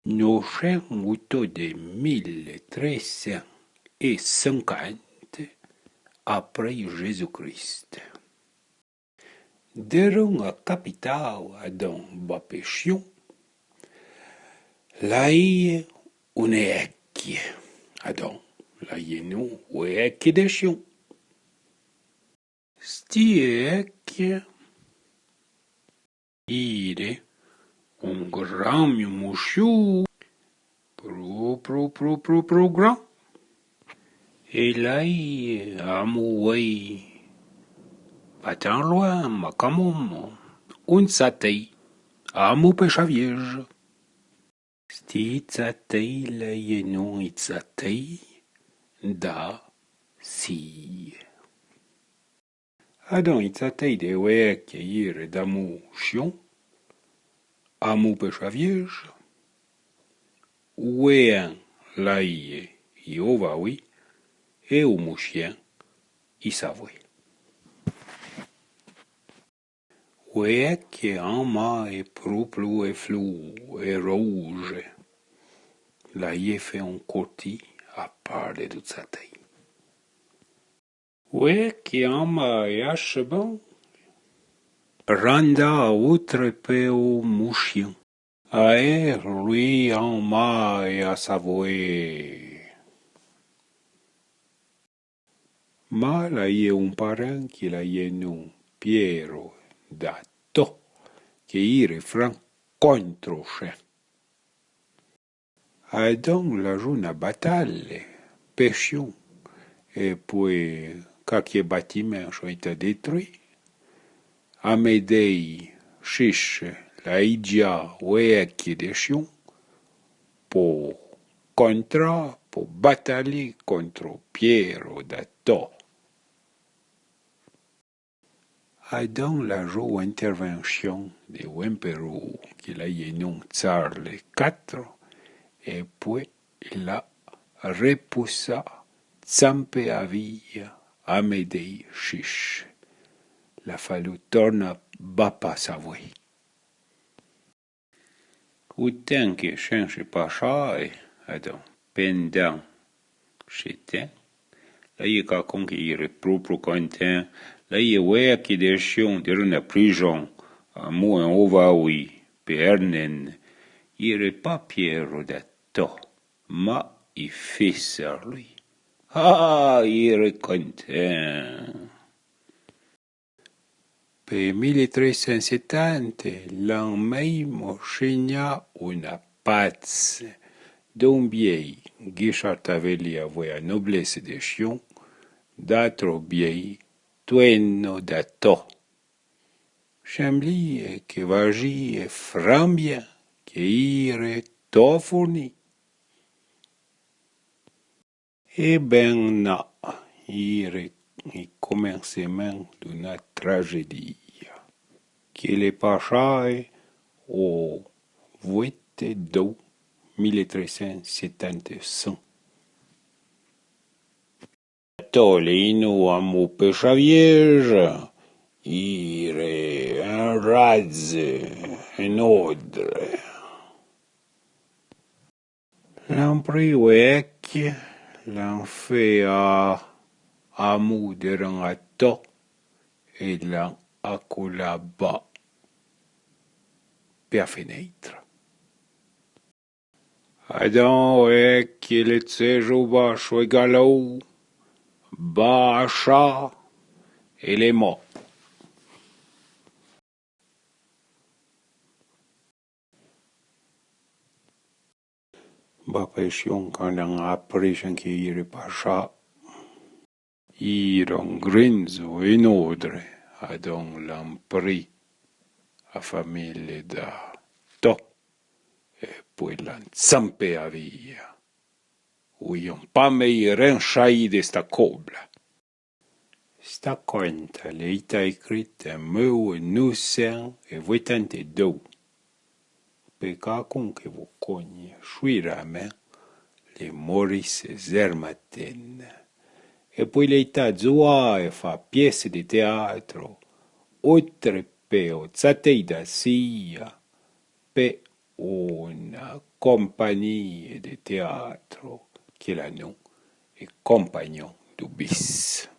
Nos chers moutons de 1350 après Jésus-Christ. Derung a capital Adam Bapeshion, laie uneecchie Adam, laie nu ueecchie deshion. Stiecchie ire un grand mouchou pro grand. Et là, amoué, pas tant loin, ma camom, un satei, amou pêcha vierge. Sti satei, la yenon it satei, da, si. Adam it satei de wek yire d'amou chion, amou pêcha vierge, ouéen, la Yehova, oui, et au mouchien, y savoué. Ouéek en ma et plou et flou et rouge. La y fait un côté à part de toute sa taille. Ouéek en ma et acheban. Randa outre peu mouchien. Aer lui en ma et à savoué. Ma la y un parent qui la y non Piero da to che ire franc contro che. Adam la joue una bataille, pêchions, et puis, quelques bâtiments ont été détruits. Amédée chiche la idea ouéki de chion pour batailler contre Piero da to. Adam la joue intervention de l'empereur qui l'a nom Tsar le 4 et puis il a repoussa Zampe avia Amédée chiche. La fallu torna bapa savoué. Outin que change pas chai, Adam, pendant cheten. Là y a conquérir propre content. Là y a qui des chiens de la prison. À moi en ovaoui, pernen. Il est pas Pierre de to. Ma il fait sur lui. Ah, il est content. Per 1370 l'an même scegna una paz d'un biei Guichard Tavelli aveva noblesse de chion, d'altro biei tuenno da to. Chambly e che vagi e frambia che ire to fourni. E ben na, ire il commencement d'une tragédie. Che le pasciai au 22 1375. Tolino a mo pescia vierge, ire un razze, un odre. L'an priwec, l'an fait a mouderen a to, et l'an accola bas per fenêtre. Adam e che le tsejo bacho e galou, bacha et les mots. Bapeshion quand on a appris que ire pacha, iron grinzo in odre, Adam l'ampri a famille da to, et puis l'an zampe a via. Oui, on pas meilleur chai de sta cobla. Sta conta le ita écrite en 1982. Peca con che vous cogne, chuiramen, les Maurice Zermatten. Et puis l'ita zoa e fa pièce de théâtre, autre peo, zatei da sia, pe una compagnie de teatro che la nom è Compagnon du Bis.